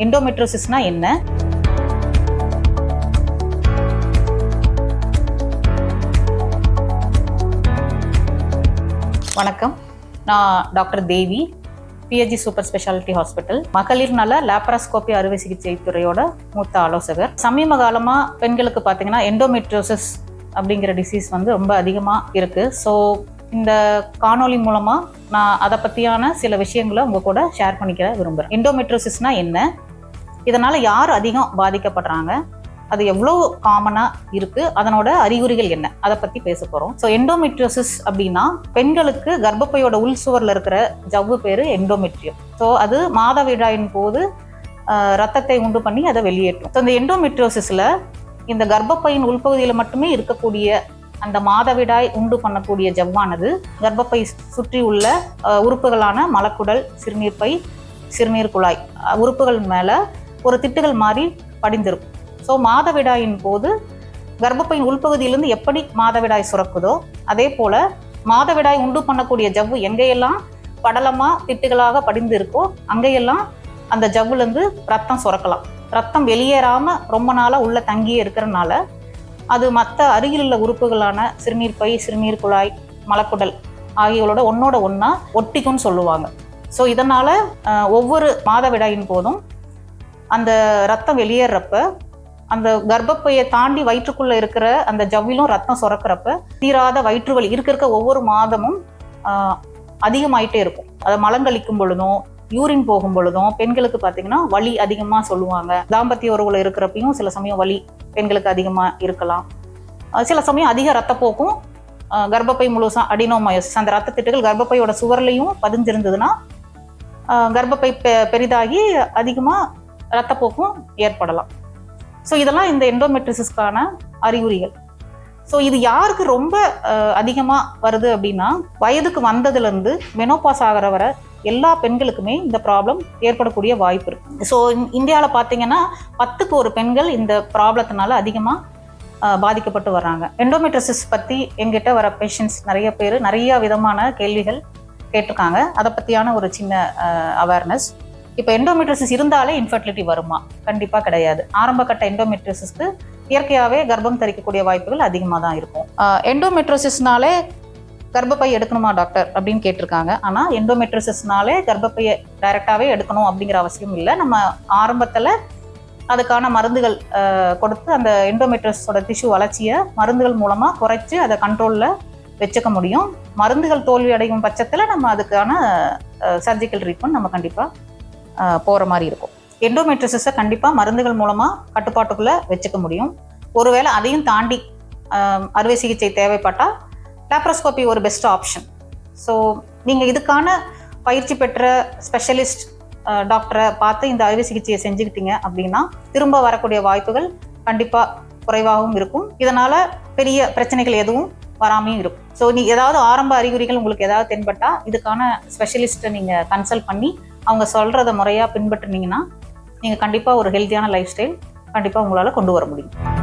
எண்டோமெட்ரியோசிஸ்னா என்ன? வணக்கம், நான் டாக்டர் தேவி, பிஹெச்சி சூப்பர் ஸ்பெஷாலிட்டி ஹாஸ்பிட்டல் மகளிர் நல லேப்ராஸ்கோபி அறுவை சிகிச்சை துறையோட மூத்த ஆலோசகர். சமீப காலமாக பெண்களுக்கு பார்த்தீங்கன்னா எண்டோமெட்ரியோசிஸ் அப்படிங்கிற டிசீஸ் ரொம்ப அதிகமாக இருக்குது. ஸோ இந்த காணொலி மூலமாக நான் அதை பற்றியான சில விஷயங்களை உங்கள் கூட ஷேர் பண்ணிக்க விரும்புகிறேன். எண்டோமெட்ரியோசிஸ்னா என்ன, இதனால் யார் அதிகம் பாதிக்கப்படுறாங்க, அது எவ்வளோ காமனாக இருக்குது, அதனோட அறிகுறிகள் என்ன, அதை பற்றி பேச போகிறோம். ஸோ எண்டோமெட்ரியோசிஸ் அப்படின்னா பெண்களுக்கு கர்ப்பப்பையோட உள் சுவரில் இருக்கிற ஜவ்வு பேர் எண்டோமெட்ரியம். ஸோ அது மாதவிடாயின் போது ரத்தத்தை உண்டு பண்ணி அதை வெளியேற்றும். ஸோ இந்த எண்டோமெட்ரியோசிஸில் இந்த கர்ப்பப்பையின் உள்பகுதியில் மட்டுமே இருக்கக்கூடிய அந்த மாதவிடாய் உண்டு பண்ணக்கூடிய ஜவ்வானது கர்ப்பப்பை சுற்றி உள்ள உறுப்புகளான மலக்குடல், சிறுநீர்ப்பை, சிறுநீர் குழாய் உறுப்புகள் மேலே ஒரு திட்டுகள் மாதிரி படிந்திருக்கும். ஸோ மாதவிடாயின் போது கர்ப்பப்பையின் உள்பகுதியிலிருந்து எப்படி மாதவிடாய் சுரக்குதோ அதே போல் மாதவிடாய் உண்டு பண்ணக்கூடிய ஜவ்வு எங்கேயெல்லாம் படலமாக திட்டுகளாக படிந்து இருக்கோ அங்கேயெல்லாம் அந்த ஜவ்வுலேருந்து ரத்தம் சுரக்கலாம். ரத்தம் வெளியேறாமல் ரொம்ப நாளாக உள்ள தங்கியே இருக்கிறனால அது மற்ற அருகில் உள்ள உறுப்புகளான சிறுநீர்ப்பை, சிறுநீர் குழாய், மலக்குடல் ஆகியோட ஒன்னோட ஒன்றா ஒட்டிக்கும்னு சொல்லுவாங்க. ஸோ இதனால் ஒவ்வொரு மாதவிடாயின் போதும் அந்த ரத்தம் வெளியேறப்ப அந்த கர்ப்பப்பையை தாண்டி வயிற்றுக்குள்ளே இருக்கிற அந்த ஜவ்விலும் ரத்தம் சுரக்கிறப்ப தீராத வயிற்று வலி இருக்க ஒவ்வொரு மாதமும் அதிகமாயிட்டே இருக்கும். அதை மலங்கழிக்கும் பொழுதும் யூரின் போகும் பொழுதும் பெண்களுக்கு பார்த்தீங்கன்னா வலி அதிகமாக சொல்லுவாங்க. தாம்பத்திய உறவுல இருக்கிறப்பையும் சில சமயம் வலி பெண்களுக்கு அதிகமாக இருக்கலாம். சில சமயம் அதிக ரத்தப்போக்கும் கர்ப்பப்பை முழுசாக அடினோமயோசிஸ் அந்த ரத்த திட்டுகள் கர்ப்பப்பையோட சுவர்லையும் பதிஞ்சிருந்ததுன்னா கர்ப்பப்பை பெரிதாகி அதிகமாக ரத்தப்போக்கும் ஏற்படலாம். ஸோ இதெல்லாம் இந்த எண்டோமெட்ரியோசிஸ்க்கான அறிகுறிகள். ஸோ இது யாருக்கு ரொம்ப அதிகமாக வருது அப்படின்னா வயதுக்கு வந்ததுலேருந்து மெனோபாஸ் ஆகிற வரை எல்லா பெண்களுக்குமே இந்த ப்ராப்ளம் ஏற்படக்கூடிய வாய்ப்பு இருக்குது. ஸோ இந்தியாவில் பார்த்தீங்கன்னா 10க்கு 1 பெண்கள் இந்த ப்ராப்ளத்தினால அதிகமாக பாதிக்கப்பட்டு வர்றாங்க. எண்டோமெட்ரியோசிஸ் பற்றி எங்கிட்ட வர பேஷண்ட்ஸ் நிறைய பேர் நிறைய விதமான கேள்விகள் கேட்டிருக்காங்க. அதை பற்றியான ஒரு சின்ன அவேர்னஸ். இப்போ எண்டோமெட்ரியோசிஸ் இருந்தாலே இன்ஃபர்டிலிட்டி வருமா? கண்டிப்பாக கிடையாது. ஆரம்ப கட்ட எண்டோமெட்ரியோசிஸ்க்கு இயற்கையாகவே கர்ப்பம் தரிக்கக்கூடிய வாய்ப்புகள் அதிகமாக தான் இருக்கும். எண்டோமெட்ரியோசிஸ்னாலே கர்ப்பப்பை எடுக்கணுமா டாக்டர் அப்படின்னு கேட்டிருக்காங்க. ஆனால் எண்டோமெட்ரியோசிஸ்னாலே கர்ப்பப்பையை டைரெக்டாகவே எடுக்கணும் அப்படிங்கிற அவசியம் இல்லை. நம்ம ஆரம்பத்தில் அதுக்கான மருந்துகள் கொடுத்து அந்த எண்டோமெட்ரியோசிஸோட டிஷ்யூ வளர்ச்சியை மருந்துகள் மூலமாக குறைச்சி அதை கண்ட்ரோலில் வச்சுக்க முடியும். மருந்துகள் தோல்வி அடையும் பட்சத்தில் நம்ம அதுக்கான சர்ஜிக்கல் ட்ரீட்மெண்ட் நம்ம கண்டிப்பாக போகிற மாதிரி இருக்கும். எண்டோமெட்ரியோசிஸை கண்டிப்பாக மருந்துகள் மூலமாக கட்டுப்பாட்டுக்குள்ளே வச்சுக்க முடியும். ஒருவேளை அதையும் தாண்டி அறுவை சிகிச்சை தேவைப்பட்டால் லேப்ராஸ்கோபி ஒரு பெஸ்ட் ஆப்ஷன். ஸோ நீங்கள் இதுக்கான பயிற்சி பெற்ற ஸ்பெஷலிஸ்ட் டாக்டரை பார்த்து இந்த அறுவை சிகிச்சையை செஞ்சுக்கிட்டீங்க அப்படின்னா திரும்ப வரக்கூடிய வாய்ப்புகள் கண்டிப்பாக குறைவாகவும் இருக்கும். இதனால் பெரிய பிரச்சனைகள் எதுவும் வராமையும் இருக்கும். ஸோ நீங்கள் ஏதாவது ஆரம்ப அறிகுறிகள் உங்களுக்கு ஏதாவது தென்பட்டால் இதுக்கான ஸ்பெஷலிஸ்ட்டை நீங்கள் கன்சல்ட் பண்ணி அவங்க சொல்கிறத முறையாக பின்பற்றினீங்கன்னா நீங்கள் கண்டிப்பாக ஒரு ஹெல்த்தியான லைஃப் ஸ்டைல் கண்டிப்பாக உங்களால் கொண்டு வர முடியும்.